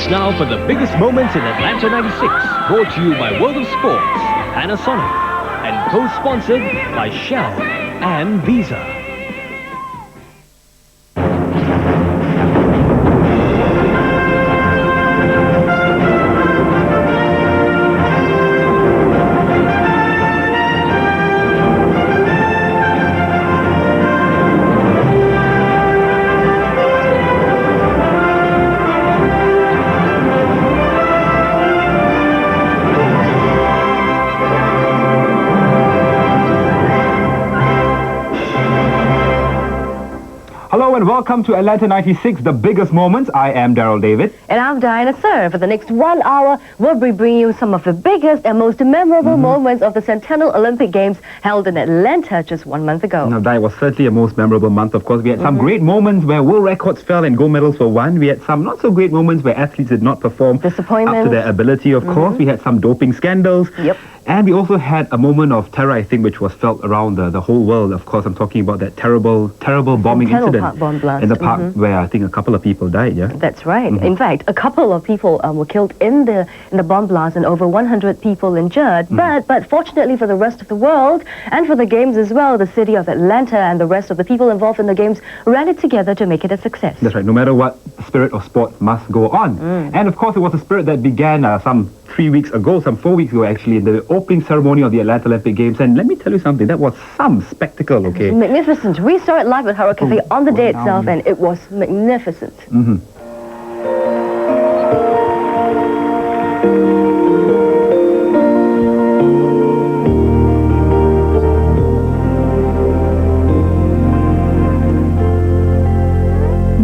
us now for the biggest moments in Atlanta 96. Brought to you by World of Sports, Panasonic, and co-sponsored by Shell and Visa. Hello and welcome to Atlanta 96, the biggest moments. I am Daryl David. And I'm Diana Sir. For the next 1 hour, we'll be bringing you some of the biggest and most memorable moments of the Centennial Olympic Games held in Atlanta just 1 month ago. Now, Di, was certainly a most memorable month, of course. We had some great moments where world records fell and gold medals were won. We had some not so great moments where athletes did not perform up to their ability, of course. We had some doping scandals. Yep. And we also had a moment of terror, I think, which was felt around the whole world. Of course, I'm talking about that terrible bombing incident Park bomb blast. in the park where I think a couple of people died, yeah? That's right. In fact, a couple of people were killed in the bomb blast and over 100 people injured. But fortunately for the rest of the world and for the Games as well, the city of Atlanta and the rest of the people involved in the Games rallied together to make it a success. That's right. No matter what, the spirit of sport must go on. And of course, it was a spirit that began some 4 weeks ago actually, in the opening ceremony of the Atlanta Olympic Games. And let me tell you something, that was some spectacle, okay? Magnificent. We saw it live at Haro Cafe on the day itself, and it was magnificent.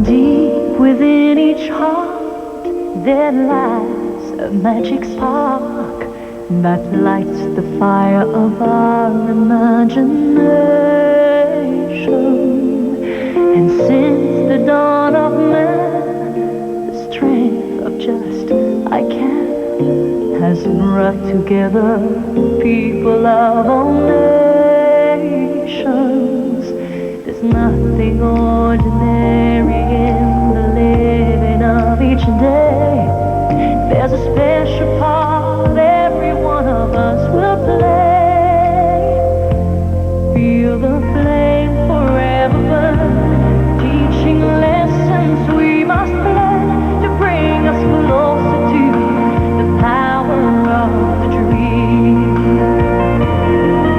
Deep within each heart there lies a magic spark that lights the fire of our imagination. And since the dawn of man, the strength of just I can has brought together people of all nations. There's nothing ordinary in the living of each day. There's a special part every one of us will play. Feel the flame forever burn, teaching lessons we must learn to bring us closer to the power of the dream.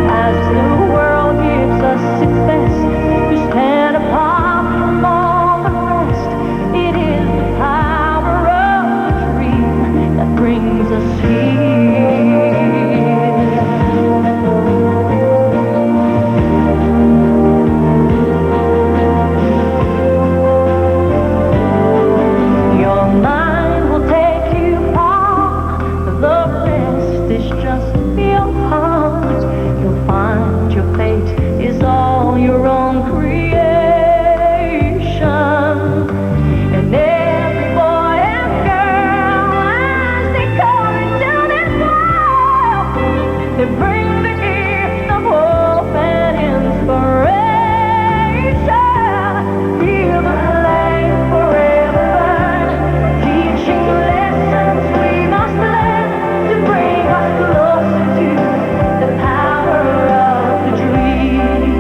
As the world gives us its best to stand apart from all the rest, it is the power of the dream that brings us here. Your mind will take you far, the rest is just your heart. You'll find your fate is all your own creation. And every boy and girl, as they come into this world, they bring the gift of hope and inspiration. Feel the flame forever burn, teaching lessons we must learn to bring us closer to the power of the dream.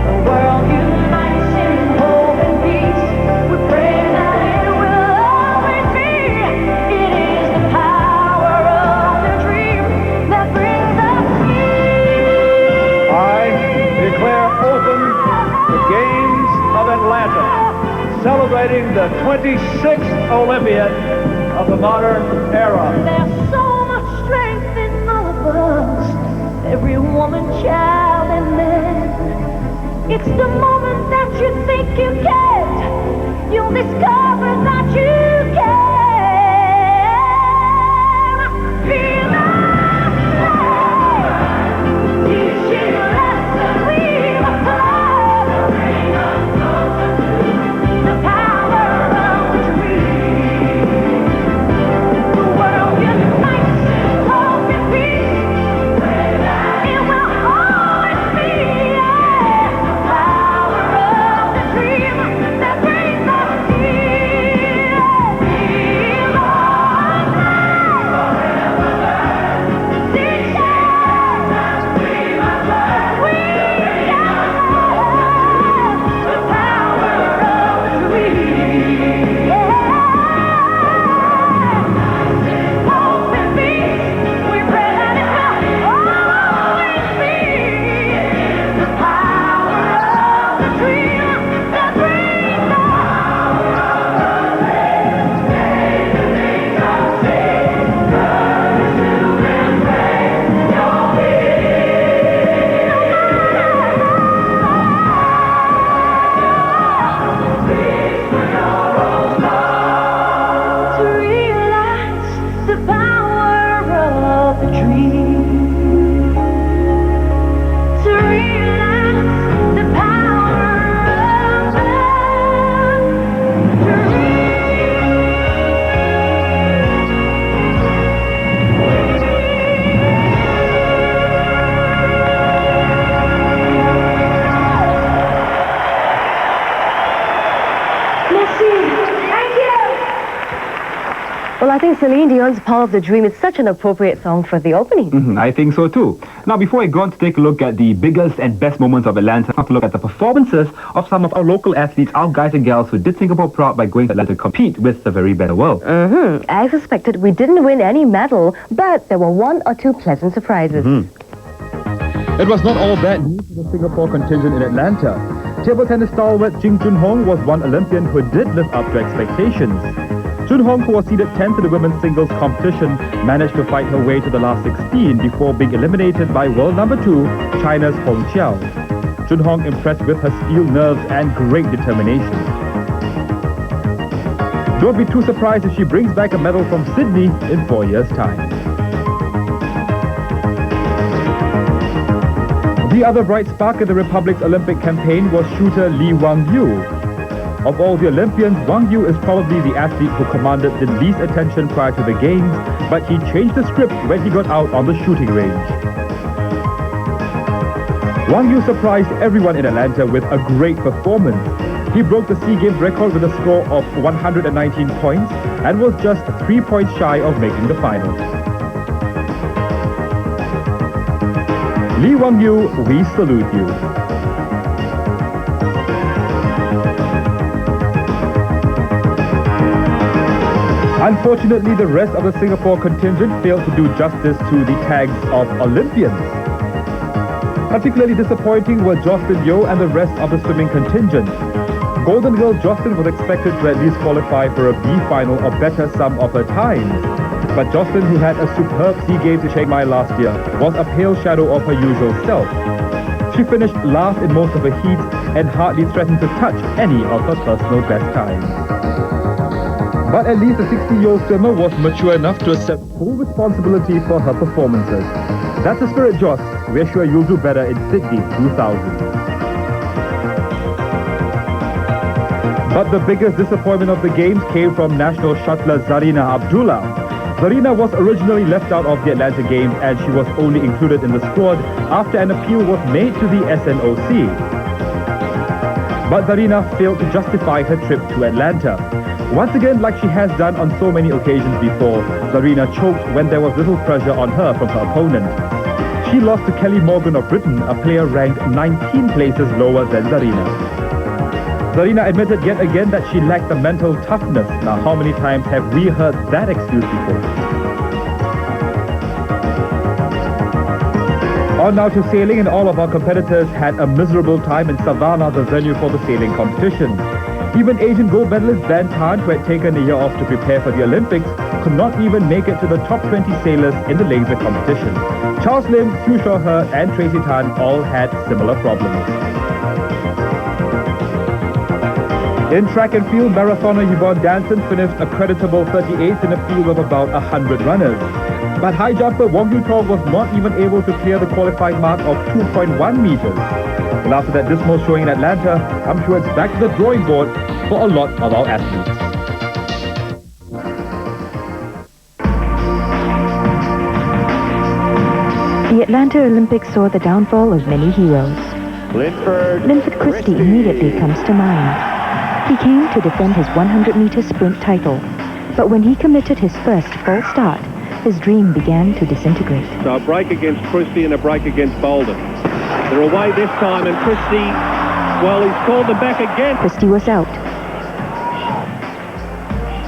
The world unites in hope and peace. We pray that it will always be. It is the power of the dream that brings us here. I declare open the Games of Atlanta, celebrating the 26th Olympiad of the modern era. There's so much strength in all of us, every woman, child, and man. It's the moment that you think you can't, you'll discover that you can. Feel the flame, teaching lessons we must learn to bring us closer to the power of the dream. The world unites in hope and peace. It will always be the power of the dream that brings us here. Well, I think Celine Dion's Power of the Dream is such an appropriate song for the opening. I think so too. Now, before I go on to take a look at the biggest and best moments of Atlanta, I want to look at the performances of some of our local athletes, our guys and gals who did Singapore proud by going to Atlanta to compete with the very best world. As expected, we didn't win any medal, but there were one or two pleasant surprises. It was not all bad news for the Singapore contingent in Atlanta. Table tennis stalwart Jing Junhong was one Olympian who did live up to expectations. Junhong, who was seeded 10th in the women's singles competition, managed to fight her way to the last 16 before being eliminated by world number 2, China's Hong Chiao. Junhong impressed with her steel nerves and great determination. Don't be too surprised if she brings back a medal from Sydney in 4 years' time. The other bright spark in the Republic's Olympic campaign was shooter Lee Wang-yu. Of all the Olympians, Wang Yu is probably the athlete who commanded the least attention prior to the Games, but he changed the script when he got out on the shooting range. Wang Yu surprised everyone in Atlanta with a great performance. He broke the SEA Games record with a score of 119 points and was just 3 points shy of making the finals. Lee Wang Yu, we salute you. Unfortunately, the rest of the Singapore contingent failed to do justice to the tags of Olympians. Particularly disappointing were Jocelyn Yeo and the rest of the swimming contingent. Golden girl Jocelyn was expected to at least qualify for a B final or better some of her times. But Jocelyn, who had a superb SEA Games in Chiang Mai last year, was a pale shadow of her usual self. She finished last in most of her heats and hardly threatened to touch any of her personal best times. But at least the 60-year-old swimmer was mature enough to accept full responsibility for her performances. That's the spirit, Joss. We're sure you'll do better in Sydney 2000. But the biggest disappointment of the Games came from national shuttler Zarina Abdullah. Zarina was originally left out of the Atlanta Games as she was only included in the squad after an appeal was made to the SNOC. But Zarina failed to justify her trip to Atlanta. Once again, like she has done on so many occasions before, Zarina choked when there was little pressure on her from her opponent. She lost to Kelly Morgan of Britain, a player ranked 19 places lower than Zarina. Zarina admitted yet again that she lacked the mental toughness. Now, how many times have we heard that excuse before? On now to sailing, and all of our competitors had a miserable time in Savannah, the venue for the sailing competition. Even Asian gold medalist Dan Tan, who had taken a year off to prepare for the Olympics, could not even make it to the top 20 sailors in the laser competition. Charles Lim, Hugh Shaw-Her and Tracy Tan all had similar problems. In track and field, marathoner Yvonne Danson finished a creditable 38th in a field of about 100 runners. But high jumper Wong Yu-tong was not even able to clear the qualifying mark of 2.1 meters. And after that dismal showing in Atlanta, I'm sure it's back to the drawing board for a lot of our athletes. The Atlanta Olympics saw the downfall of many heroes. Linford Christie immediately comes to mind. He came to defend his 100-meter sprint title, but when he committed his first false start, his dream began to disintegrate. So a break against Christie and a break against Bolden. They're away this time, and Christie, well, he's called them back again. Christie was out.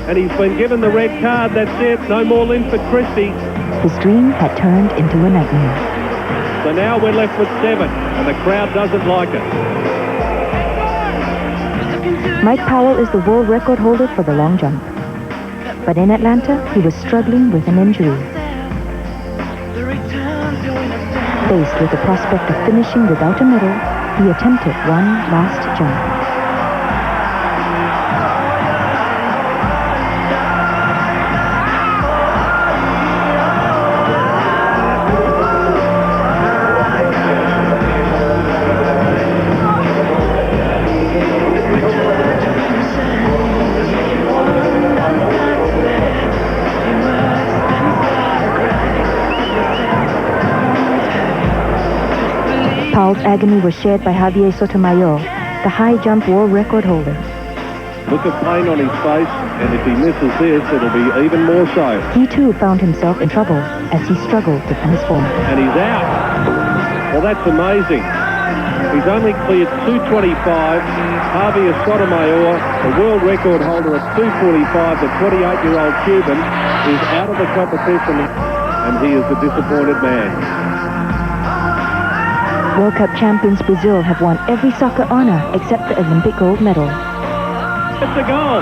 And he's been given the red card. That's it. No more Linford Christie. His dream had turned into a nightmare. So now we're left with 7, and the crowd doesn't like it. Mike Powell is the world record holder for the long jump. But in Atlanta, he was struggling with an injury. Faced with the prospect of finishing without a medal, he attempted one last jump. Powell's agony was shared by Javier Sotomayor, the high jump world record holder. look of pain on his face, and if he misses this, it'll be even more so. He too found himself in trouble as he struggled to find his form. And he's out. Well, that's amazing. He's only cleared 225. Javier Sotomayor, the world record holder at 245, the 28-year-old Cuban, is out of the competition, and he is a disappointed man. World Cup champions Brazil have won every soccer honor except the Olympic gold medal. It's a goal.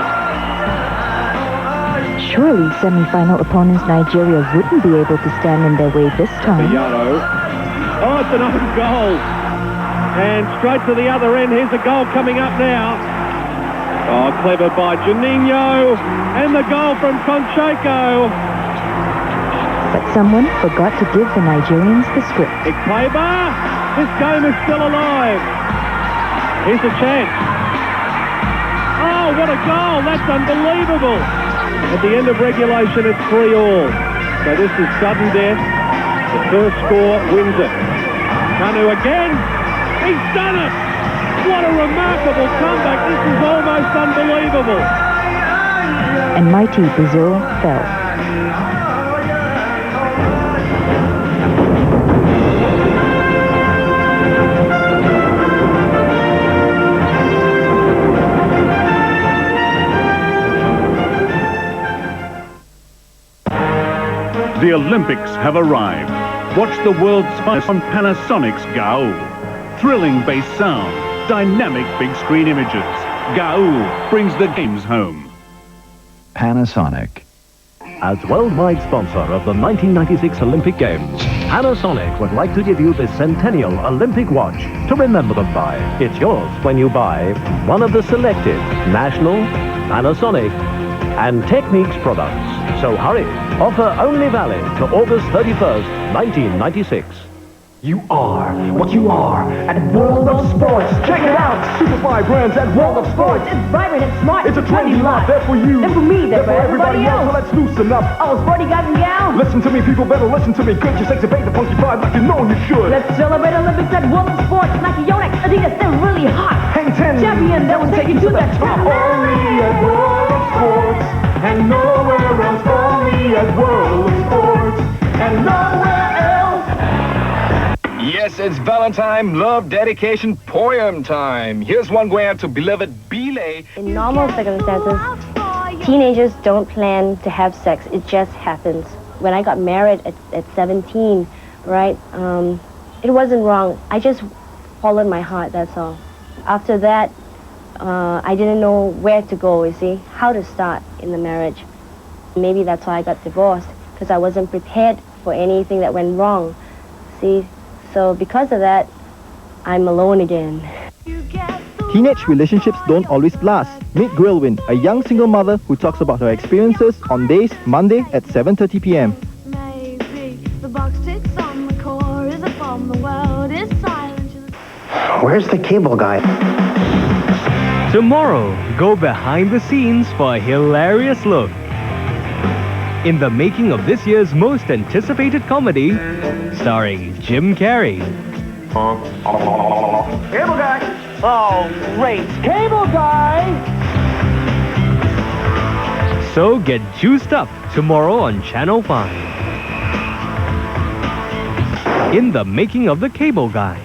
Surely semi-final opponents Nigeria wouldn't be able to stand in their way this time. Yano. Oh, it's an own goal. And straight to the other end. Here's a goal coming up now. Oh, clever by Juninho. And the goal from Concheco. But someone forgot to give the Nigerians the script. Ikpeba. This game is still alive. Here's a chance. Oh, what a goal. That's unbelievable. At the end of regulation, it's 3-3. So this is sudden death. The first score wins it. Kanu again. He's done it. What a remarkable comeback. This is almost unbelievable. And mighty Brazil fell. The Olympics have arrived. Watch the world's finest on Panasonic's Gao. Thrilling bass sound, dynamic big screen images. Gao brings the games home. Panasonic. As worldwide sponsor of the 1996 Olympic Games, Panasonic would like to give you this Centennial Olympic watch to remember them by. It's yours when you buy one of the selected National, Panasonic, and Techniques products. So hurry. Offer only valid to August 31st, 1996. You are what you are at World of Sports. Check it out. Superfly brands at World of Sports. It's vibrant, it's smart, It's a trendy lot. They're for you. And for me, they're for everybody else. So let's loosen up. Oh, sporty guys and gals. Listen to me, people better listen to me. Good, you exacerbate the funky vibe like you know you should. Let's celebrate Olympics at World of Sports. Nike, Yonex, Adidas, they're really hot. Hang 10. Champion, that will take you to the top. Only at World of Sports. And nowhere else. Only at World of Sports. And nowhere else. Yes, it's Valentine Love Dedication Poem time. Here's one going out to beloved Bile. In normal circumstances, teenagers don't plan to have sex. It just happens. When I got married at 17, right, it wasn't wrong. I just followed my heart, that's all. After that, I didn't know where to go, you see, how to start in the marriage. Maybe that's why I got divorced, because I wasn't prepared for anything that went wrong, see. So because of that, I'm alone again. Teenage relationships don't always last. Meet Gwilwyn, a young single mother who talks about her experiences on days Monday at 7:30 p.m. Where's the cable guy? Tomorrow, go behind the scenes for a hilarious look in the making of this year's most anticipated comedy, starring Jim Carrey. Cable guy. Oh, great. Cable guy. So get juiced up tomorrow on Channel 5. In the making of the Cable Guy.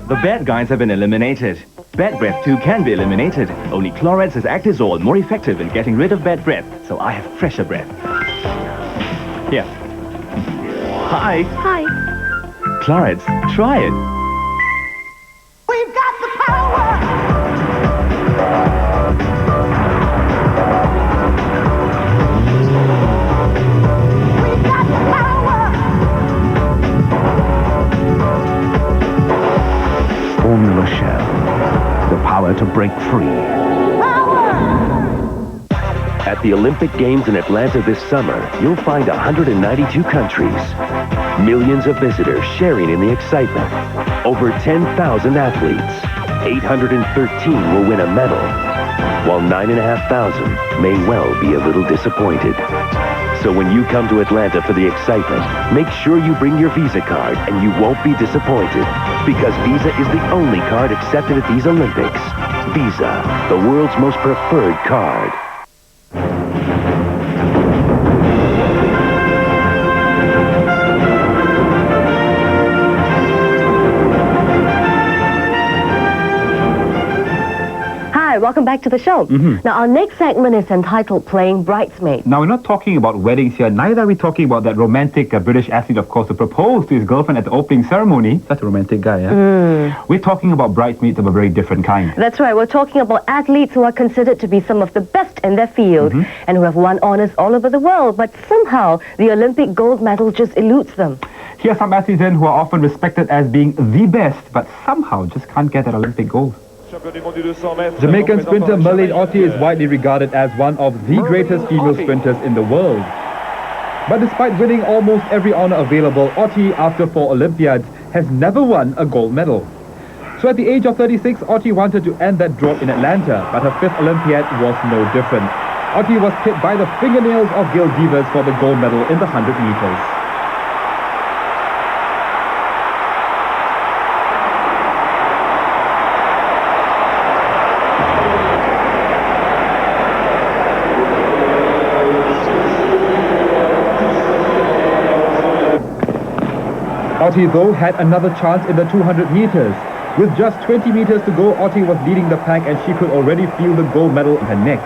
The bad guys have been eliminated. Bad breath too can be eliminated. Only Clorets has Actizol more effective in getting rid of bad breath, so I have fresher breath. Here. Hi. Hi. Clorets, try it. We've got the power. We've got the power. Formula Shell. The power to break free. At the Olympic Games in Atlanta this summer, you'll find 192 countries. Millions of visitors sharing in the excitement. Over 10,000 athletes. 813 will win a medal, while 9,500 may well be a little disappointed. So when you come to Atlanta for the excitement, make sure you bring your Visa card and you won't be disappointed. Because Visa is the only card accepted at these Olympics. Visa, the world's most preferred card. Hi, welcome back to the show. Now, our next segment is entitled Playing Bridesmaid. Now, we're not talking about weddings here. Neither are we talking about that romantic British athlete, of course, who proposed to his girlfriend at the opening ceremony. Such a romantic guy, yeah? We're talking about bridesmaids of a very different kind. That's right. We're talking about athletes who are considered to be some of the best in their field and who have won honors all over the world, but somehow the Olympic gold medal just eludes them. Here are some athletes then who are often respected as being the best, but somehow just can't get that Olympic gold. Jamaican sprinter Merlene Ottey is widely regarded as one of the greatest female sprinters in the world. But despite winning almost every honor available, Ottey, after 4 Olympiads, has never won a gold medal. So at the age of 36, Ottey wanted to end that drought in Atlanta, but her 5th Olympiad was no different. Ottey was pipped by the fingernails of Gail Devers for the gold medal in the 100 meters. Ottey, though, had another chance in the 200 meters. With just 20 meters to go, Ottey was leading the pack and she could already feel the gold medal in her neck.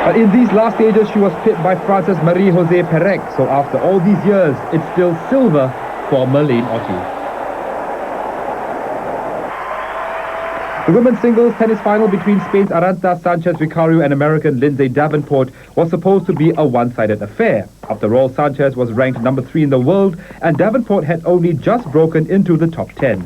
But in these last stages, she was pipped by Frances Marie-José Perec. So after all these years, it's still silver for Merlene Ottey. The women's singles tennis final between Spain's Arantxa Sanchez-Vicario and American Lindsay Davenport was supposed to be a one-sided affair. After all, Sanchez was ranked number 3 in the world and Davenport had only just broken into the top 10.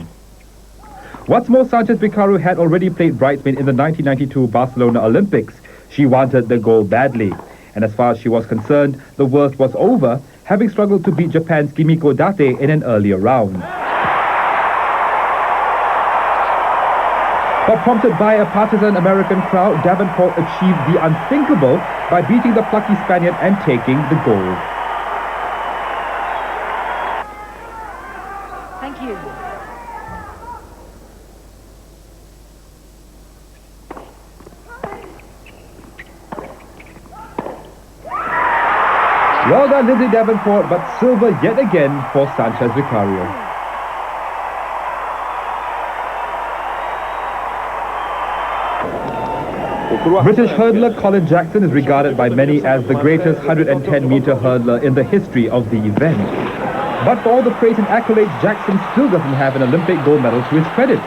What's more, Sanchez-Vicario had already played bridesmaid in the 1992 Barcelona Olympics. She wanted the gold badly. And as far as she was concerned, the worst was over, having struggled to beat Japan's Kimiko Date in an earlier round. But prompted by a partisan American crowd, Davenport achieved the unthinkable by beating the plucky Spaniard and taking the gold. Thank you. Well done, Lindsay Davenport, but silver yet again for Sanchez-Vicario. British hurdler Colin Jackson is regarded by many as the greatest 110-meter hurdler in the history of the event. But for all the praise and accolades, Jackson still doesn't have an Olympic gold medal to his credit.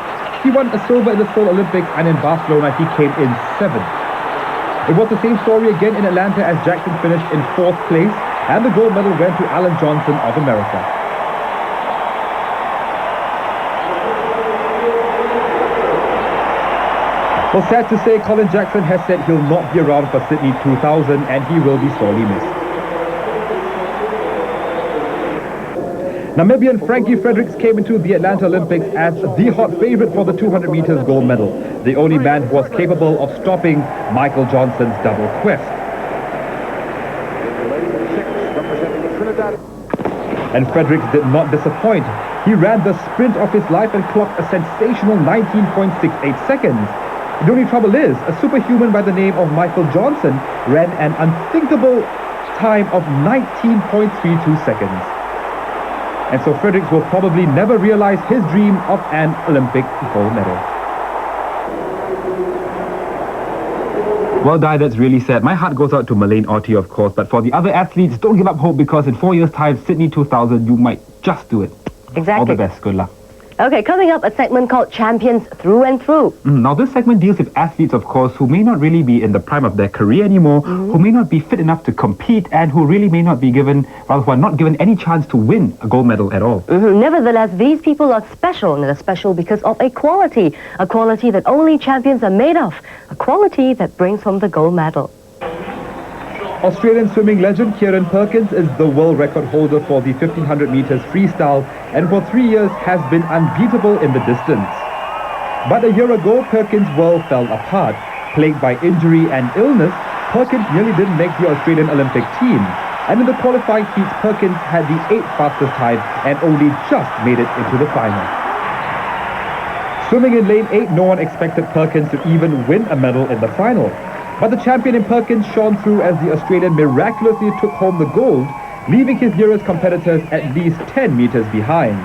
He won a silver in the Seoul Olympics, and in Barcelona he came in 7th. It was the same story again in Atlanta as Jackson finished in 4th place, and the gold medal went to Alan Johnson of America. Well, sad to say, Colin Jackson has said he'll not be around for Sydney 2000 and he will be sorely missed. Namibian Frankie Fredericks came into the Atlanta Olympics as the hot favorite for the 200 meters gold medal, the only man who was capable of stopping Michael Johnson's double quest. And Fredericks did not disappoint. He ran the sprint of his life and clocked a sensational 19.68 seconds. The only trouble is, a superhuman by the name of Michael Johnson ran an unthinkable time of 19.32 seconds. And so Fredericks will probably never realize his dream of an Olympic gold medal. Well, Di, that's really sad. My heart goes out to Merlene Ottey, of course, but for the other athletes, don't give up hope because in 4 years' time, Sydney 2000, you might just do it. Exactly. All the best. Good luck. Okay, coming up, a segment called Champions Through and Through. Now, this segment deals with athletes, of course, who may not really be in the prime of their career anymore, who may not be fit enough to compete, and who really may not be given, well, who are not given any chance to win a gold medal at all. Nevertheless, these people are special, and they're special because of a quality that only champions are made of, a quality that brings home the gold medal. Australian swimming legend Kieran Perkins is the world record holder for the 1500 meters freestyle and for 3 years has been unbeatable in the distance. But a year ago, Perkins' world fell apart. Plagued by injury and illness, Perkins nearly didn't make the Australian Olympic team. And in the qualifying heats, Perkins had the 8th fastest time and only just made it into the final. Swimming in lane 8, no one expected Perkins to even win a medal in the final. But the champion in Perkins shone through as the Australian miraculously took home the gold, leaving his nearest competitors at least 10 meters behind.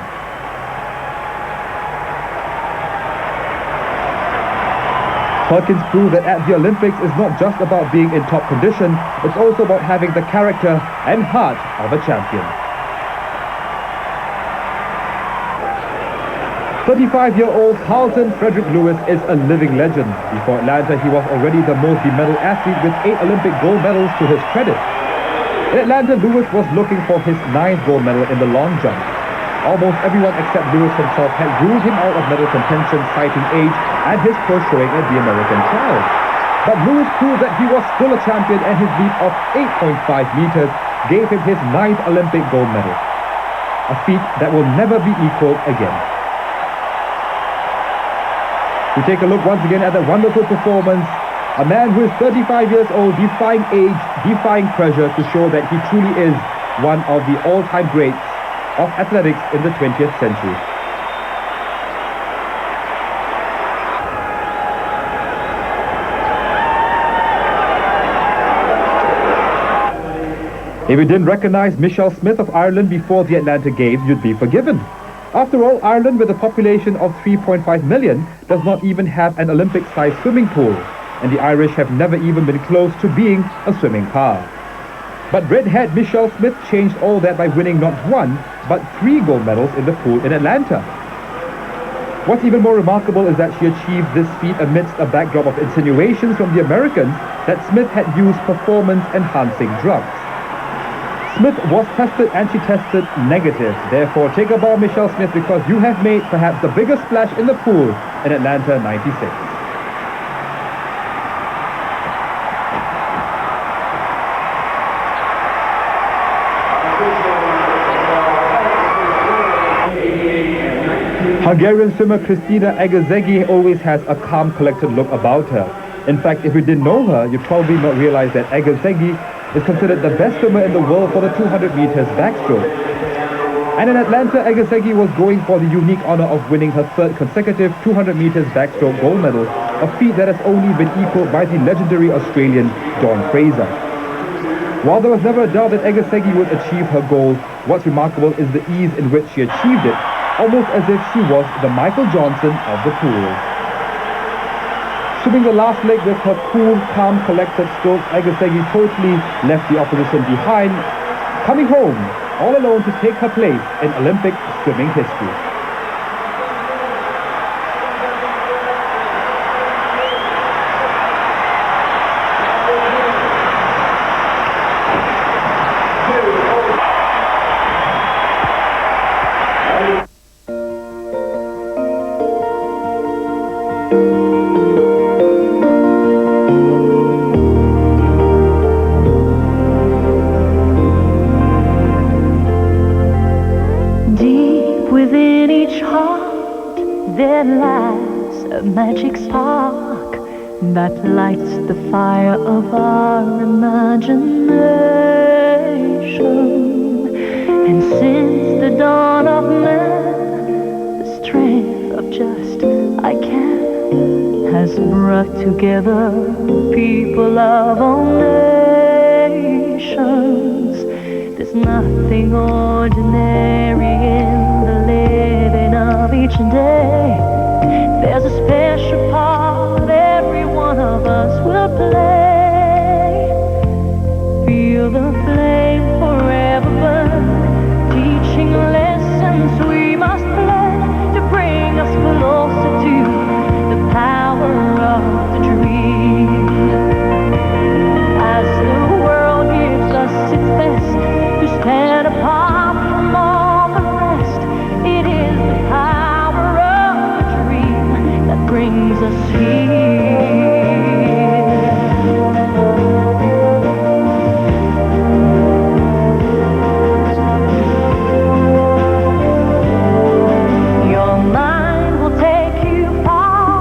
Perkins proved that at the Olympics it's not just about being in top condition, it's also about having the character and heart of a champion. 35-year-old Carlton Frederick Lewis is a living legend. Before Atlanta, he was already the most medal athlete with 8 Olympic gold medals to his credit. In Atlanta, Lewis was looking for his 9th gold medal in the long jump. Almost everyone except Lewis himself had ruled him out of medal contention, citing age and his poor showing at the American trials. But Lewis proved that he was still a champion, and his leap of 8.5 meters gave him his 9th Olympic gold medal. A feat that will never be equaled again. We take a look once again at that wonderful performance. A man who is 35 years old, defying age, defying pressure to show that he truly is one of the all-time greats of athletics in the 20th century. If you didn't recognize Michelle Smith of Ireland before the Atlanta Games, you'd be forgiven. After all, Ireland, with a population of 3.5 million, does not even have an Olympic-sized swimming pool, and the Irish have never even been close to being a swimming power. But redhead Michelle Smith changed all that by winning not 1, but 3 gold medals in the pool in Atlanta. What's even more remarkable is that she achieved this feat amidst a backdrop of insinuations from the Americans that Smith had used performance-enhancing drugs. Smith was tested and she tested negative. Therefore, take a bow, Michelle Smith, because you have made perhaps the biggest splash in the pool in Atlanta '96. Hungarian swimmer Kristina Egezegi always has a calm, collected look about her. In fact, if you didn't know her, you'd probably not realize that Egezegi is considered the best swimmer in the world for the 200 meters backstroke. And in Atlanta, Egezegi was going for the unique honor of winning her 3rd consecutive 200 meters backstroke gold medal, a feat that has only been equaled by the legendary Australian Dawn Fraser. While there was never a doubt that Egezegi would achieve her goal, what's remarkable is the ease in which she achieved it, almost as if she was the Michael Johnson of the pool. Swimming the last leg with her cool, calm, collected stroke, Egezegi totally left the opposition behind, coming home all alone to take her place in Olympic swimming history. There lies a magic spark that lights the fire of our imagination. And since the dawn of man, the strength of just I can has brought together people of all nations. There's nothing ordinary in the living of each day. There's a special part every one of us will play. Feel the flame forever burn, teaching lessons we must learn to bring us closer to the power of the dream. As the world gives us its best to stand apart from all the rest, it is the power of the dream that brings us here. Your mind will take you far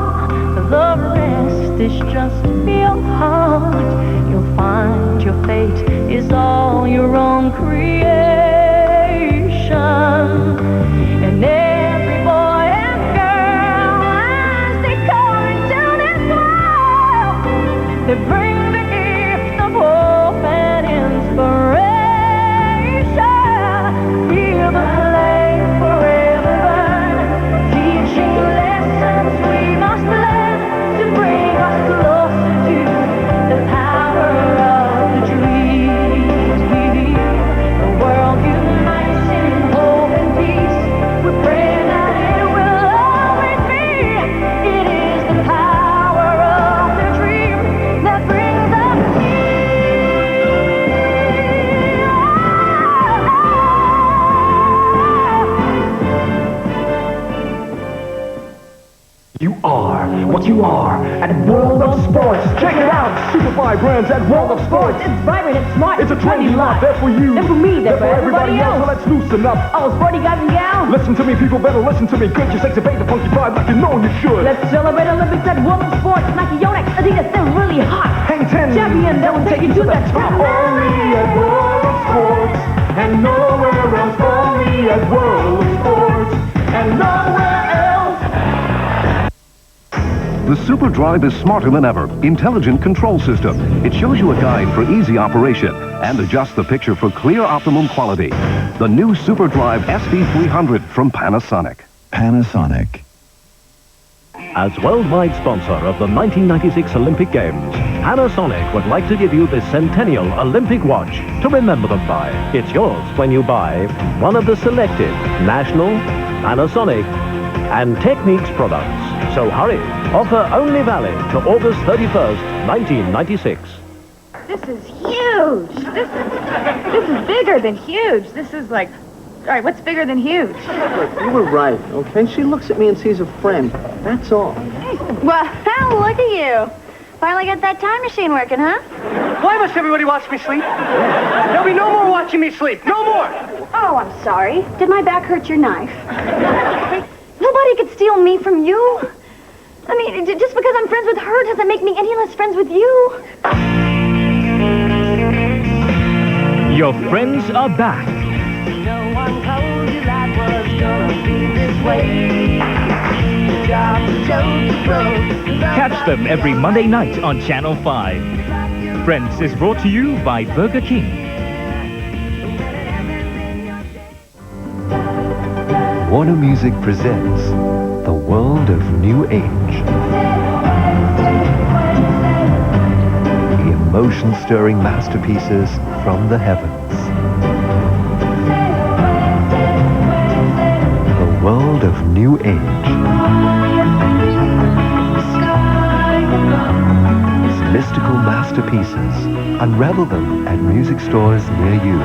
what you are at World of Sports. Check it out, Superfly brands at World of Sports. It's vibrant, it's smart, It's a trendy lot, they're for you. They're for me, they're for everybody else. So let's loosen up. Oh, sporty guys and gals. Listen to me, people, better listen to me. Good, you sexy the funky vibe like you know you should. Let's celebrate Olympics at World of Sports. Nike, Yonex, Adidas, they're really hot. Hang 10. Champion, that will take you to the top. Only at World of Sports, and nowhere else. Only at World of Sports, and nowhere else. The Super Drive is smarter than ever. Intelligent control system. It shows you a guide for easy operation and adjusts the picture for clear optimum quality. The new Super Drive SV300 from Panasonic. Panasonic. As worldwide sponsor of the 1996 Olympic Games, Panasonic would like to give you this Centennial Olympic watch to remember them by. It's yours when you buy one of the selected National, Panasonic, and Techniques products. So hurry, offer only valid to August 31st, 1996. This is huge. This is bigger than huge. This is like, all right, what's bigger than huge? Look, you were right, okay? She looks at me and sees a friend. That's all. Well, look at you. Finally got that time machine working, huh? Why must everybody watch me sleep? There'll be no more watching me sleep. No more. Oh, I'm sorry. Did my back hurt your knife? Nobody could steal me from you. I mean, just because I'm friends with her doesn't make me any less friends with you. Your friends are back. No one told you life was gonna be this way. Your job's a joke, broke. Catch them every Monday night on Channel 5. Friends is brought to you by Burger King. Warner Music presents The World of New Age. Emotion-stirring masterpieces from the heavens. The World of New Age. Mystical masterpieces. Unravel them at music stores near you.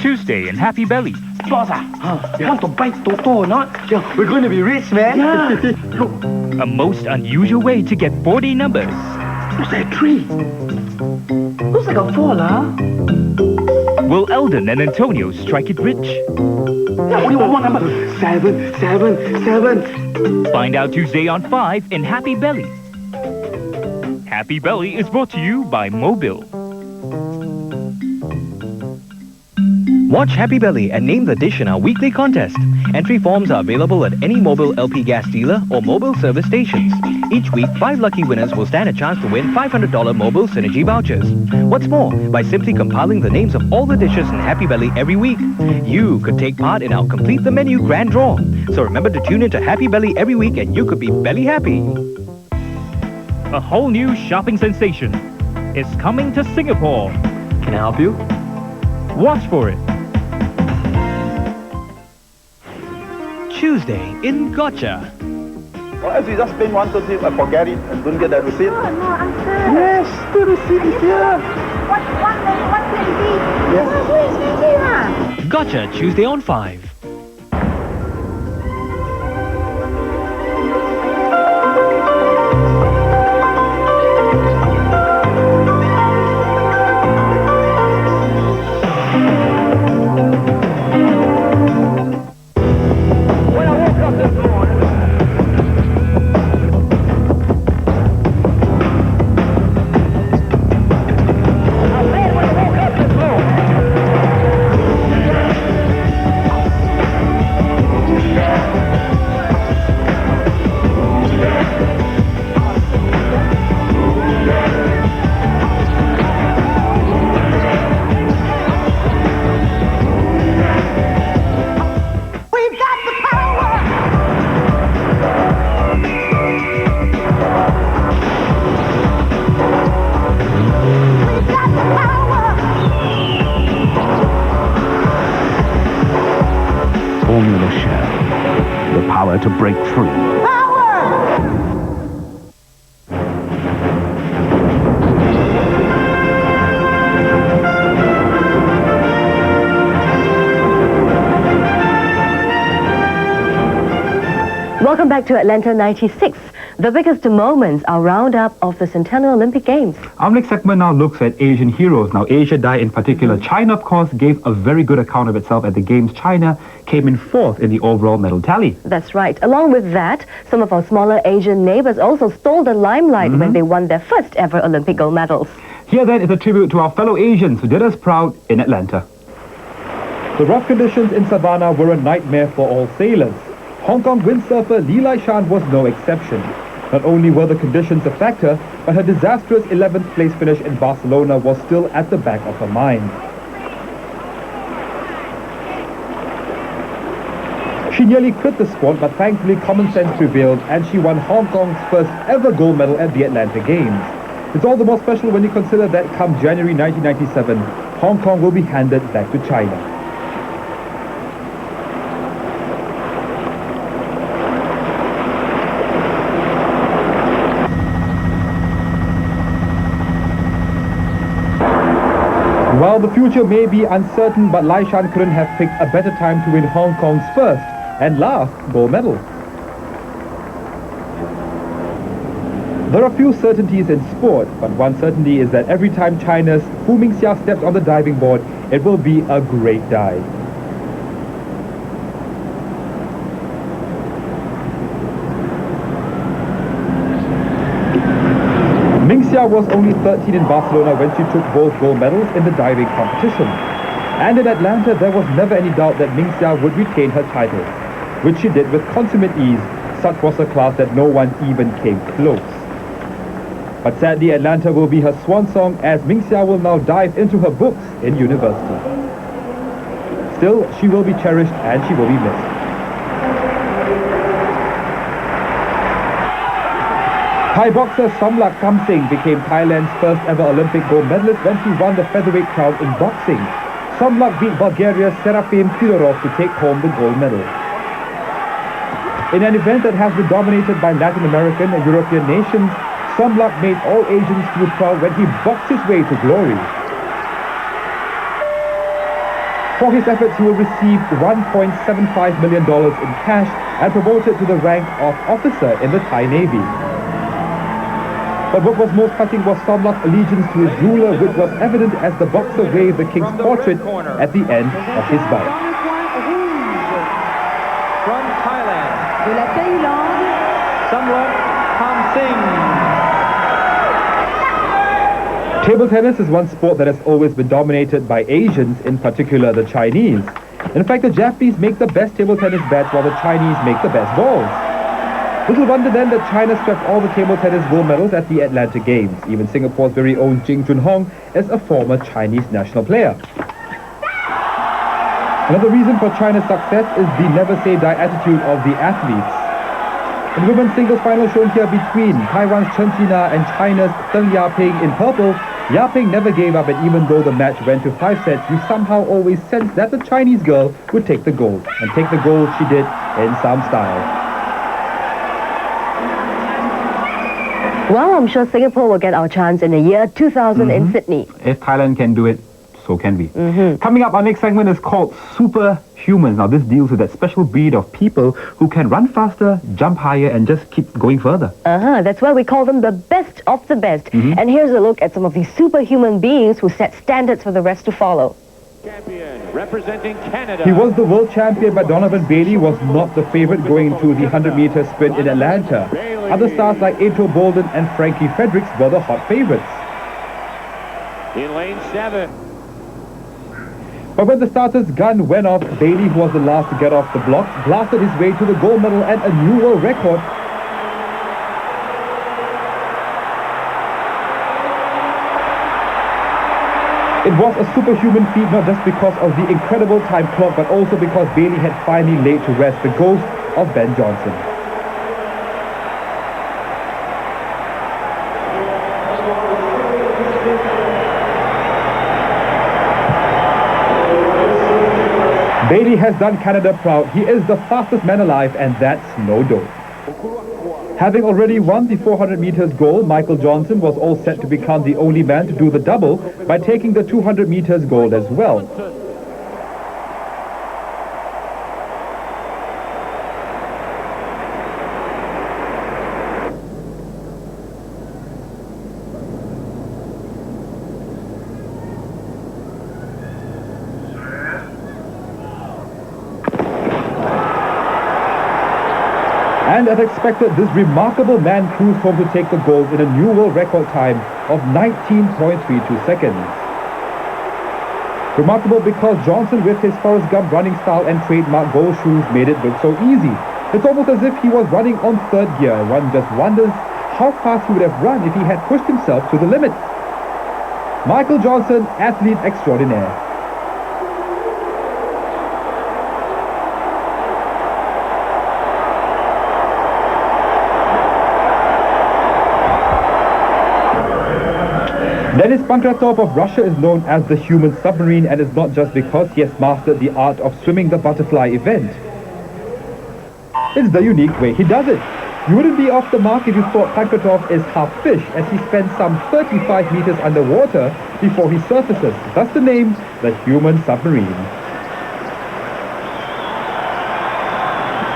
Tuesday in Happy Belly. Boss, want to buy Toto or not? Yeah, we're going to be rich, man. Yeah. Look. A most unusual way to get 40 numbers. What's that tree? Looks like a fall, huh? Will Eldon and Antonio strike it rich? Yeah, only one number. 7, 7, 7. Find out Tuesday on 5 in Happy Belly. Happy Belly is brought to you by Mobile. Watch Happy Belly and name the dish in our weekly contest. Entry forms are available at any Mobile LP gas dealer or mobile service stations. Each week, 5 lucky winners will stand a chance to win $500 Mobile Synergy vouchers. What's more, by simply compiling the names of all the dishes in Happy Belly every week, you could take part in our Complete the Menu grand draw. So remember to tune into Happy Belly every week and you could be belly happy. A whole new shopping sensation is coming to Singapore. Can I help you? Watch for it. Tuesday in Gotcha. Well, as we just spend 130 and forget it and don't get that receipt. Oh, no, I'm good. Yes, the receipt is here. What Yes. Gotcha, Tuesday on 5. Formula Shell. The power to break free. Welcome back to Atlanta 96. The biggest moments, our roundup of the Centennial Olympic Games. Our next segment now looks at Asian heroes. Now, Asia Dai in particular. China, of course, gave a very good account of itself at the Games. China came in 4th in the overall medal tally. That's right. Along with that, some of our smaller Asian neighbors also stole the limelight when they won their first ever Olympic gold medals. Here then is a tribute to our fellow Asians who did us proud in Atlanta. The rough conditions in Savannah were a nightmare for all sailors. Hong Kong windsurfer Li Laishan was no exception. Not only were the conditions a factor, but her disastrous 11th place finish in Barcelona was still at the back of her mind. She nearly quit the sport, but thankfully common sense prevailed and she won Hong Kong's first ever gold medal at the Atlanta Games. It's all the more special when you consider that come January 1997, Hong Kong will be handed back to China. While the future may be uncertain, but Laishan couldn't have picked a better time to win Hong Kong's first and last gold medal. There are few certainties in sport, but one certainty is that every time China's Fu Mingxia steps on the diving board, it will be a great dive. Mingxia was only 13 in Barcelona when she took both gold medals in the diving competition. And in Atlanta, there was never any doubt that Mingxia would retain her title, which she did with consummate ease. Such was her class that no one even came close. But sadly, Atlanta will be her swan song as Mingxia will now dive into her books in university. Still, she will be cherished and she will be missed. Thai boxer Somlak Kamsing became Thailand's first ever Olympic gold medalist when he won the featherweight crown in boxing. Somlak beat Bulgaria's Serafim Fedorov to take home the gold medal. In an event that has been dominated by Latin American and European nations, Somlak made all Asians feel proud when he boxed his way to glory. For his efforts, he will receive $1.75 million in cash and promoted to the rank of officer in the Thai Navy. But what was most touching was Somlak's allegiance to his ruler, which was evident as the boxer waved the king's portrait at the end of his bout. From Thailand, de la Thaïlande, Somlak Kamsing. Table tennis is one sport that has always been dominated by Asians, in particular the Chinese. In fact, the Japanese make the best table tennis bats while the Chinese make the best balls. Little wonder then that China swept all the table tennis gold medals at the Atlanta Games. Even Singapore's very own Jing Junhong is a former Chinese national player. Another reason for China's success is the never-say-die attitude of the athletes. In the women's singles final shown here between Taiwan's Chen Qina and China's Deng Yaping in purple, Yaping never gave up, and even though the match went to 5 sets, you somehow always sensed that the Chinese girl would take the gold. And take the gold she did in some style. Well, I'm sure Singapore will get our chance in the year 2000 in Sydney. If Thailand can do it, so can we. Coming up, our next segment is called Superhumans. Now, this deals with that special breed of people who can run faster, jump higher, and just keep going further. That's why we call them the best of the best. And here's a look at some of these superhuman beings who set standards for the rest to follow. Champion representing Canada. He was the world champion, but Donovan Bailey was not the favorite going into the 100-meter sprint in Atlanta. Other stars like Ato Bolden and Frankie Fredericks were the hot favorites. In lane 7. But when the starter's gun went off, Bailey, who was the last to get off the blocks, blasted his way to the gold medal and a new world record. It was a superhuman feat, not just because of the incredible time clock, but also because Bailey had finally laid to rest the ghost of Ben Johnson. Bailey has done Canada proud. He is the fastest man alive, and that's no joke. Having already won the 400 meters gold, Michael Johnson was all set to become the only man to do the double by taking the 200 meters gold as well. And as expected, this remarkable man cruised home to take the gold in a new world record time of 19.32 seconds. Remarkable because Johnson, with his Forrest Gump running style and trademark gold shoes, made it look so easy. It's almost as if he was running on third gear. One just wonders how fast he would have run if he had pushed himself to the limit. Michael Johnson, athlete extraordinaire. Denis Pankratov of Russia is known as the human submarine, and it's not just because he has mastered the art of swimming the butterfly event. It's the unique way he does it. You wouldn't be off the mark if you thought Pankratov is half fish, as he spends some 35 meters underwater before he surfaces. Thus the name, the human submarine.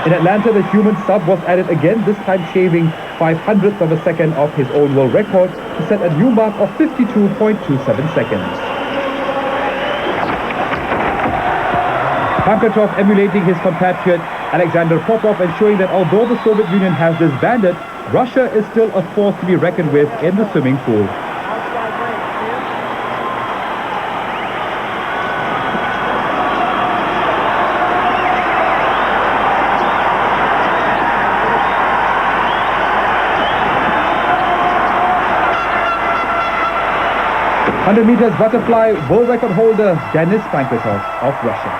In Atlanta, the human sub was added again, this time shaving 500th of a second off his own world record to set a new mark of 52.27 seconds. Pankratov emulating his compatriot Alexander Popov and showing that although the Soviet Union has disbanded, Russia is still a force to be reckoned with in the swimming pool. ...100 meters butterfly world record holder Denis Pankratov of Russia.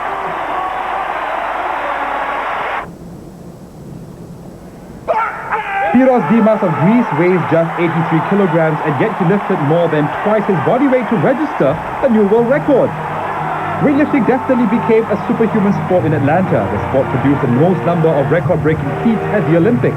Spiros Dimas of Greece weighs just 83 kilograms, and yet he lifted more than twice his body weight to register a new world record. Weightlifting definitely became a superhuman sport in Atlanta. The sport produced the most number of record-breaking feats at the Olympics.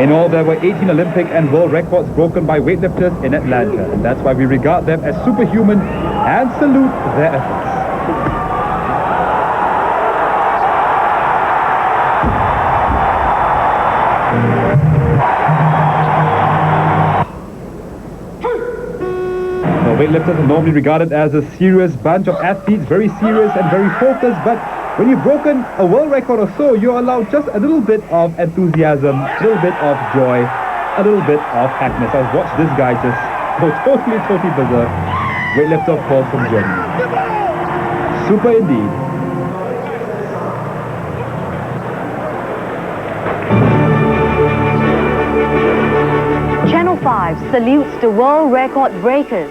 In all, there were 18 Olympic and world records broken by weightlifters in Atlanta, and that's why we regard them as superhuman and salute their efforts. Now, weightlifters are normally regarded as a serious bunch of athletes, very serious and very focused, but when you've broken a world record or so, you're allowed just a little bit of enthusiasm, a little bit of joy, a little bit of happiness. I've watched this guy just go totally berserk. Weightlifter, of course, from Germany. Super indeed. Channel 5 salutes the world record breakers.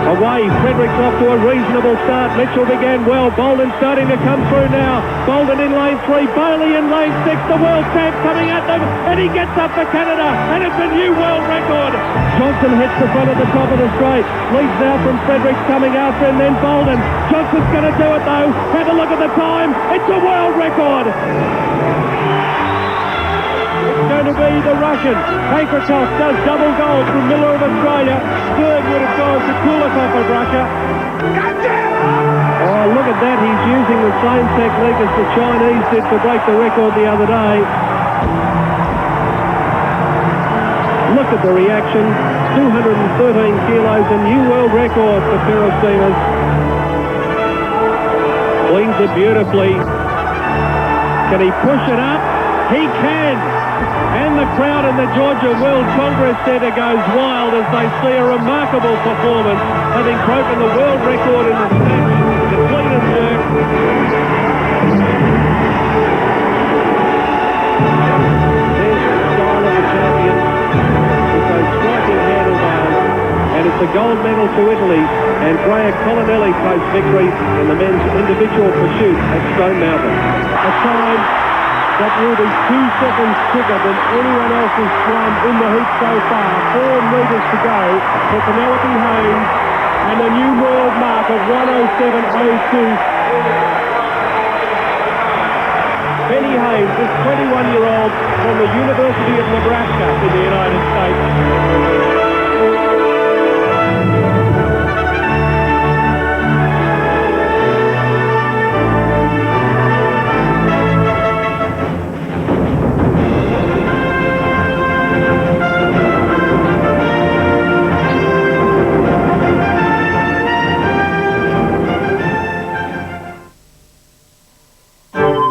Away, Fredericks off to a reasonable start. Mitchell began well. Bolden starting to come through now. Bolden in lane 3, Bailey in lane 6. The world champ coming at them, and he gets up for Canada, and it's a new world record. Johnson hits the front of the top of the straight. Leads now from Fredericks coming after him, then Bolden. Johnson's going to do it though. Have a look at the time. It's a world record. Going to be the Russian. Pankratov does double gold from Miller of Australia. Third would have gone to Kulikov of Russia. Oh, look at that. He's using the same technique as the Chinese did to break the record the other day. Look at the reaction. 213 kilos, a new world record for Ferrosimas. Flings it beautifully. Can he push it up? He can! And the crowd in the Georgia World Congress Centre goes wild as they see a remarkable performance, having broken the world record in the snatch, the clean and jerk. There's the style of the champion with those striking handlebars, and it's a gold medal to Italy, and Andrea Colinelli takes victory in the men's individual pursuit at Stone Mountain. A time that will be 2 seconds quicker than anyone else's run in the heat so far. 4 metres to go for Penelope Haynes, and a new world mark of 107.02. Penny Haynes, this 21-year-old from the University of Nebraska in the United States.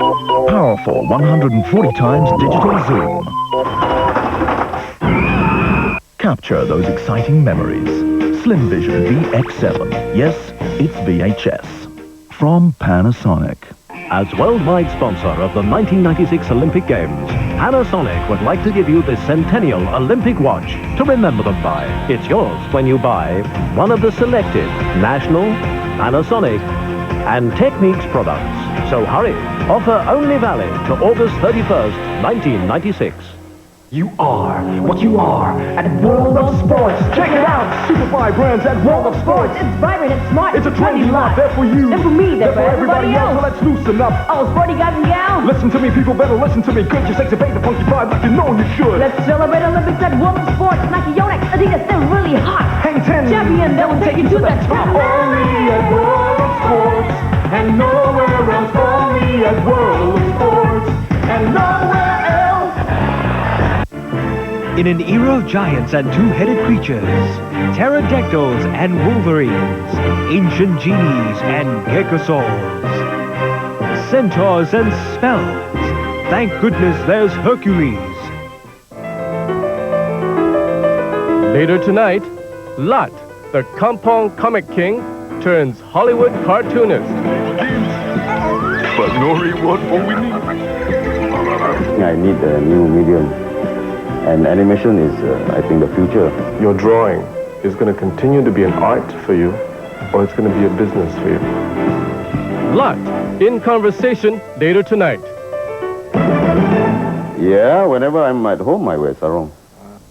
Powerful 140 times digital zoom. Capture those exciting memories. Slim Vision VX7. Yes, it's VHS. From Panasonic. As worldwide sponsor of the 1996 Olympic Games, Panasonic would like to give you this Centennial Olympic watch to remember them by. It's yours when you buy one of the selected National, Panasonic, and Techniques products. So hurry, offer only valid to August 31st, 1996. You are what you are at World of Sports. Check it out! Superfly brands at World of Sports. It's vibrant, it's smart, It's a trendy lot there for you. And for me, there for everybody else. So let's loosen up. Oh, sporty guys and gals. Listen to me, people better listen to me. Good, you exacerbate the funky vibe like you know you should. Let's celebrate Olympics at World of Sports. Nike, Yonex, Adidas, they're really hot. Hang 10. Champion, they will take you to the top. Only at World of Sports. And nowhere else. Only at World of Sports. And nowhere else. In an era of giants and two-headed creatures, pterodactyls and wolverines, ancient genies and gekosaurs, centaurs and spells, thank goodness there's Hercules. Later tonight, Lot, the Kampong Comic King, turns Hollywood cartoonist. But Nori, what we need? I need a new medium. And animation is, I think, the future. Your drawing is going to continue to be an art for you, or it's going to be a business for you. Lot, in conversation later tonight. Yeah, whenever I'm at home, I wear sarong.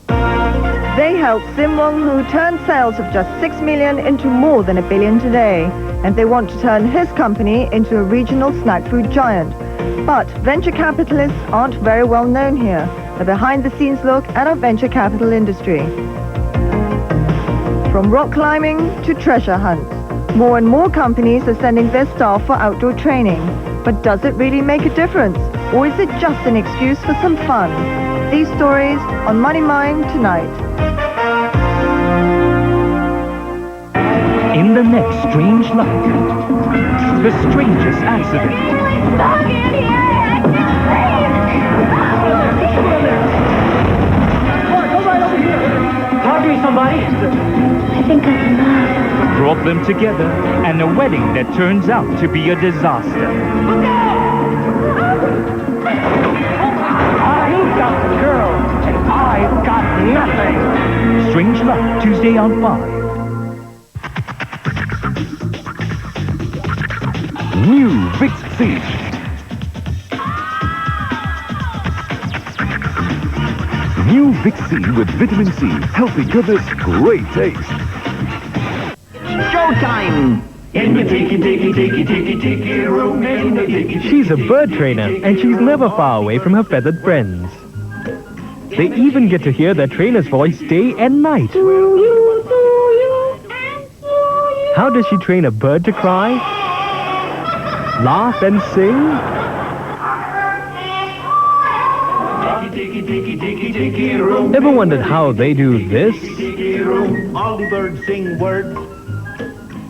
They helped Sim Wong-Hoo turn sales of just 6 million into more than $1 billion today. And they want to turn his company into a regional snack food giant. But venture capitalists aren't very well known here. A behind-the-scenes look at our venture capital industry. From rock climbing to treasure hunts, more and more companies are sending their staff for outdoor training. But does it really make a difference? Or is it just an excuse for some fun? These stories on Money Mind tonight. In the next strange luck, the strangest accident. Talk to me, somebody. I think I'm in love. Brought them together, and a wedding that turns out to be a disaster. You've got the girl, and I've got nothing. Strange Luck, Tuesday on 5. New Vicks C. New Vicks C with vitamin C. Healthy goodness, great taste. Showtime! In the tiki room, in the tiki. She's a bird trainer, and she's never far away from her feathered friends. They even get to hear their trainer's voice day and night. How does she train a bird to cry? Laugh and sing? Ever wondered how they do this? All the birds sing words.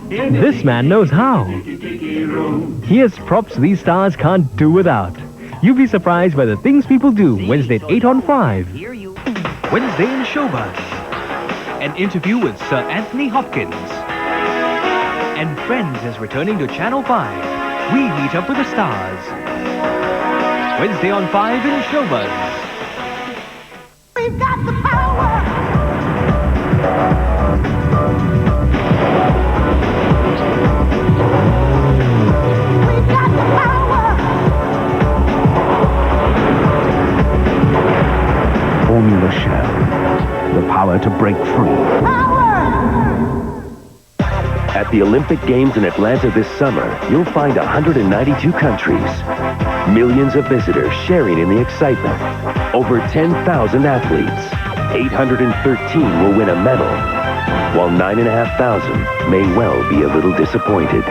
This man knows how. He has props these stars can't do without. You'll be surprised by the things people do Wednesday at 8 on 5. Wednesday in Showbuzz. An interview with Sir Anthony Hopkins. And Friends is returning to Channel 5. We meet up with the stars. Wednesday on 5 in Showbuzz. We've got the power. We've got the power. Formula Shell. The power to break free. At the Olympic Games in Atlanta this summer, you'll find 192 countries. Millions of visitors sharing in the excitement. Over 10,000 athletes. 813 will win a medal, while 9,500 may well be a little disappointed.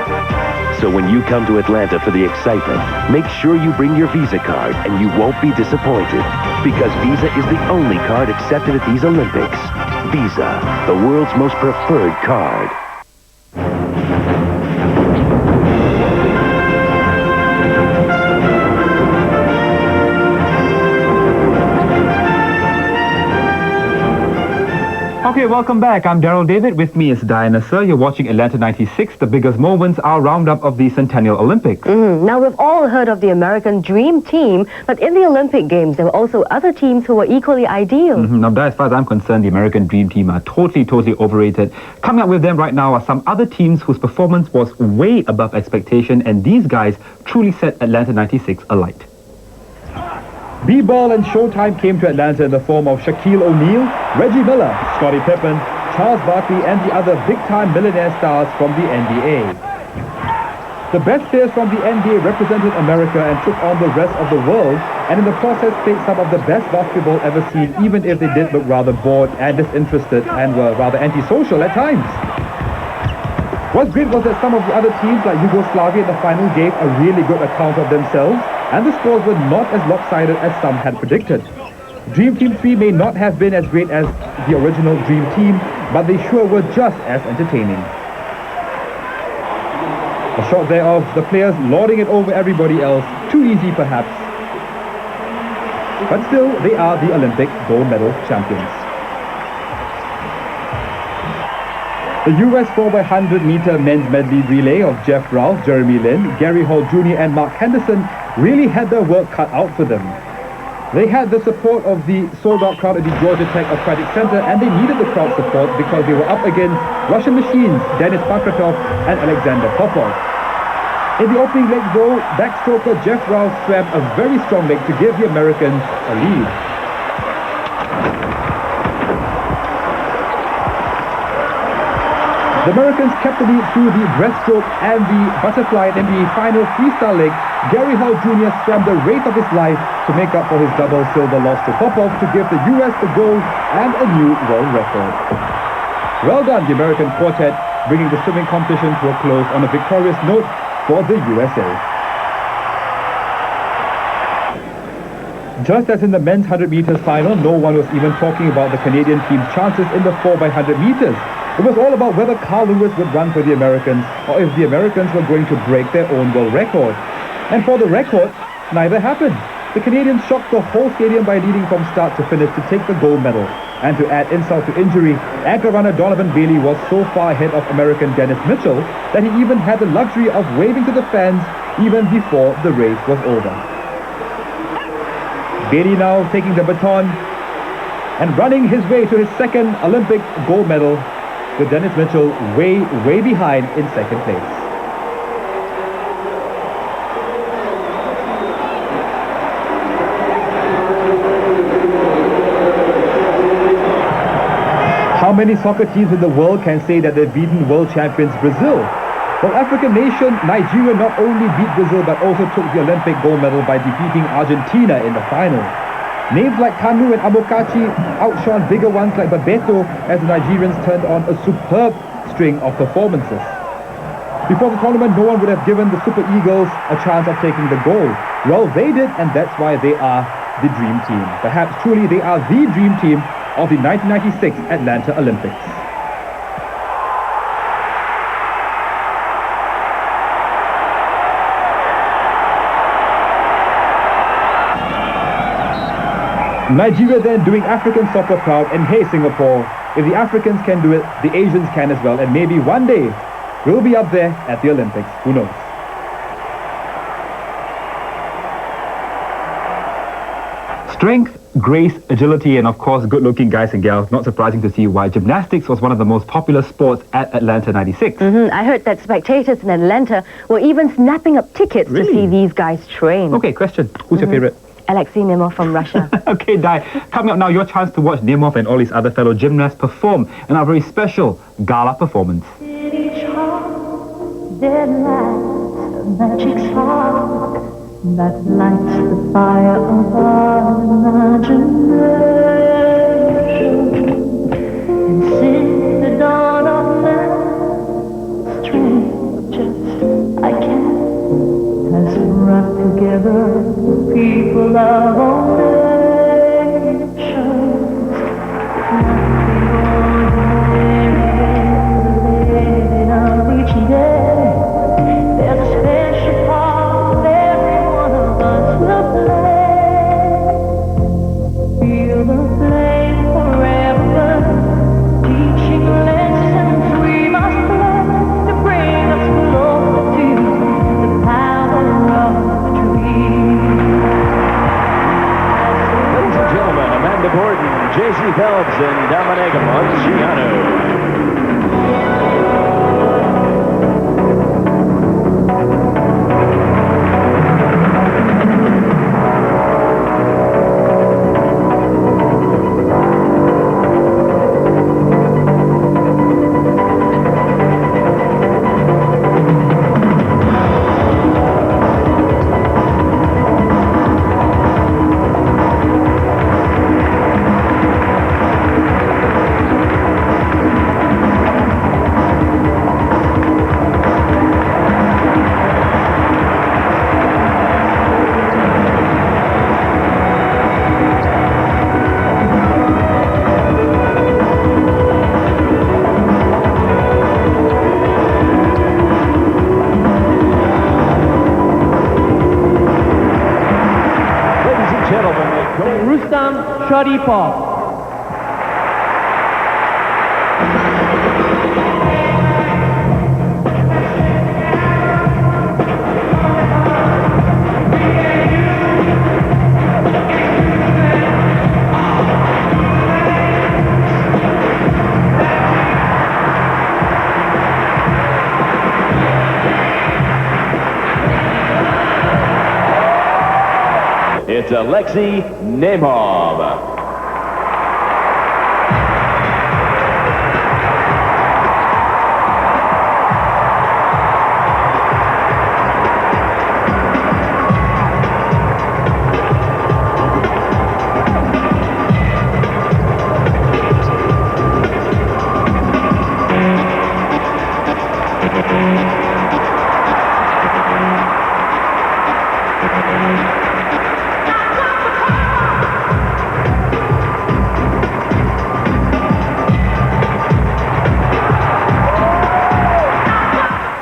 So when you come to Atlanta for the excitement, make sure you bring your Visa card and you won't be disappointed, because Visa is the only card accepted at these Olympics. Visa, the world's most preferred card. Okay, welcome back. I'm Daryl David. With me is Diana Sir. You're watching Atlanta 96, the biggest moments, our roundup of the Centennial Olympics. Now, we've all heard of the American Dream Team, but in the Olympic Games, there were also other teams who were equally ideal. Now, as far as I'm concerned, the American Dream Team are totally overrated. Coming up with them right now are some other teams whose performance was way above expectation, and these guys truly set Atlanta 96 alight. B-ball and Showtime came to Atlanta in the form of Shaquille O'Neal, Reggie Miller, Scottie Pippen, Charles Barkley, and the other big-time millionaire stars from the NBA. The best players from the NBA represented America and took on the rest of the world, and in the process played some of the best basketball ever seen, even if they did look rather bored and disinterested and were rather antisocial at times. What's great was that some of the other teams like Yugoslavia in the final gave a really good account of themselves, and the scores were not as lopsided as some had predicted. Dream Team 3 may not have been as great as the original Dream Team, but they sure were just as entertaining. A shot there of the players lording it over everybody else, too easy perhaps. But still, they are the Olympic gold medal champions. The US 4x100-meter men's medley relay of Jeff Ralph, Jeremy Lin, Gary Hall Jr. and Mark Henderson really had their work cut out for them. They had the support of the sold-out crowd at the Georgia Tech Aquatic Center, and they needed the crowd support because they were up against Russian machines, Denis Pakratov and Alexander Popov. In the opening leg though, backstroker Jeff Ralph swam a very strong leg to give the Americans a lead. The Americans kept the lead through the breaststroke and the butterfly, and in the final freestyle leg, Gary Hall Jr. swam the race of his life to make up for his double silver loss to Popov to give the US the gold and a new world record. Well done, the American quartet, bringing the swimming competition to a close on a victorious note for the USA. Just as in the men's 100 meters final, no one was even talking about the Canadian team's chances in the 4x100 meters. It was all about whether Carl Lewis would run for the Americans or if the Americans were going to break their own world record. And for the record, neither happened. The Canadians shocked the whole stadium by leading from start to finish to take the gold medal. And to add insult to injury, anchor runner Donovan Bailey was so far ahead of American Dennis Mitchell that he even had the luxury of waving to the fans even before the race was over. Bailey now taking the baton and running his way to his second Olympic gold medal, with Dennis Mitchell way behind in second place. How many soccer teams in the world can say that they've beaten world champions Brazil? Well, African nation Nigeria not only beat Brazil but also took the Olympic gold medal by defeating Argentina in the final. Names like Kanu and Amokachi outshone bigger ones like Babeto as the Nigerians turned on a superb string of performances. Before the tournament, no one would have given the Super Eagles a chance of taking the gold. Well, they did, and that's why they are the dream team. Perhaps truly they are the dream team of the 1996 Atlanta Olympics. Nigeria then doing African soccer proud, and hey Singapore, if the Africans can do it, the Asians can as well, and maybe one day we'll be up there at the Olympics, who knows. Strength, grace, agility, and of course good-looking guys and gals. Not surprising to see why gymnastics was one of the most popular sports at Atlanta 96. I heard that spectators in Atlanta were even snapping up tickets to see these guys train. Okay, question. Who's your favorite? Alexei Nemov from Russia. Okay, Di. Coming up now, your chance to watch Nemov and all his other fellow gymnasts perform in our very special gala performance. Each heart, there lies a magic spark that lights the fire of our imagination. And since the dawn of man, strength just I can has brought together people of all nations. Nothing ordinary in the living of each day. There's a special part every one of us will play. Feel the flame forever burn J.C. Phelps and Dominic Monciano. Sharipov. It's Alexei Nemov.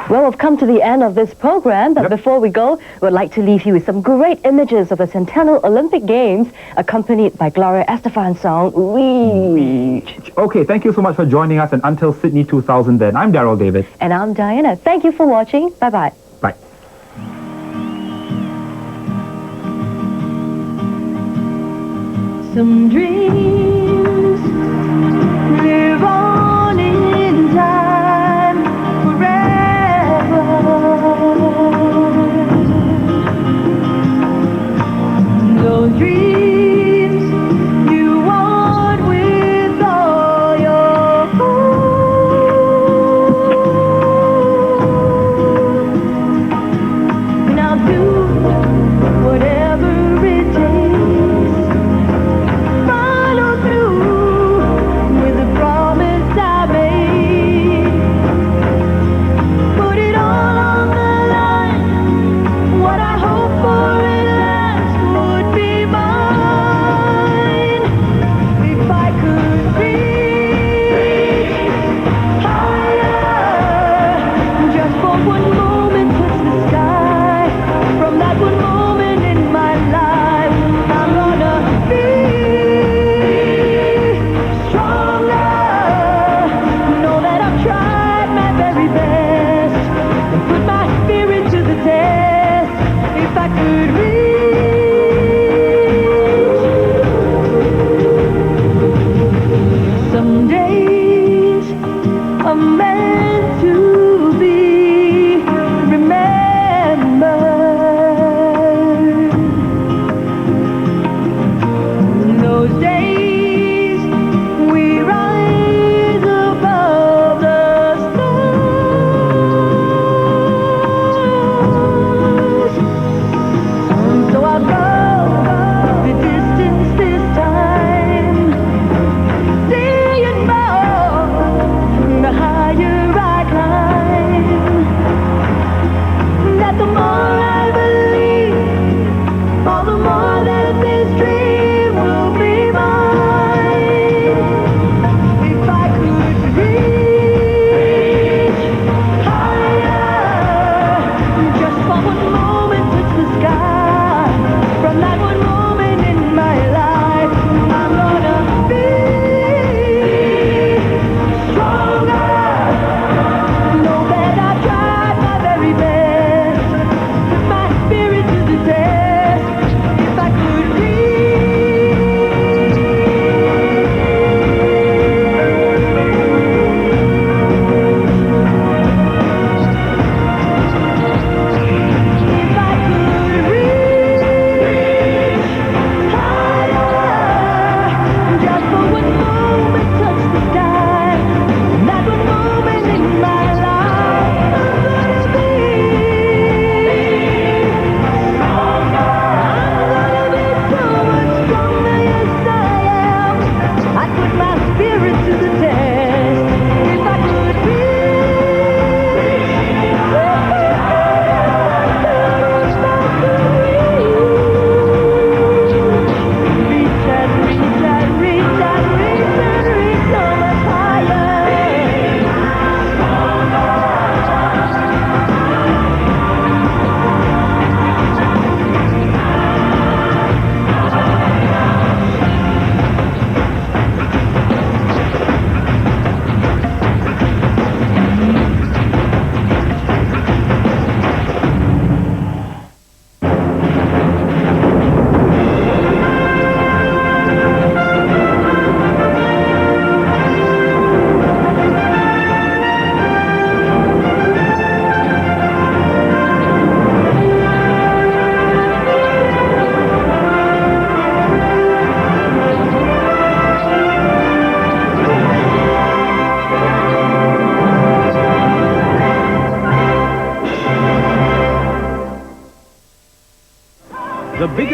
Well, we've come to the end of this program, but before we go, we'd like to leave you with some great images of the Centennial Olympic Games, accompanied by Gloria Estefan's song, Reach. Okay, thank you so much for joining us, and until Sydney 2000 then, I'm Daryl David. And I'm Diana. Thank you for watching. Bye-bye. Bye. Some dreams live on in time forever. Those dreams you want with all your heart. And I'll do whatever it takes. Meant to be remembered.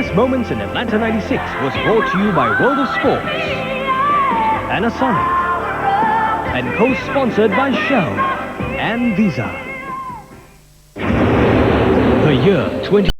Best Moments in Atlanta 96 was brought to you by World of Sports, Panasonic, and co-sponsored by Shell and Visa. The year 20...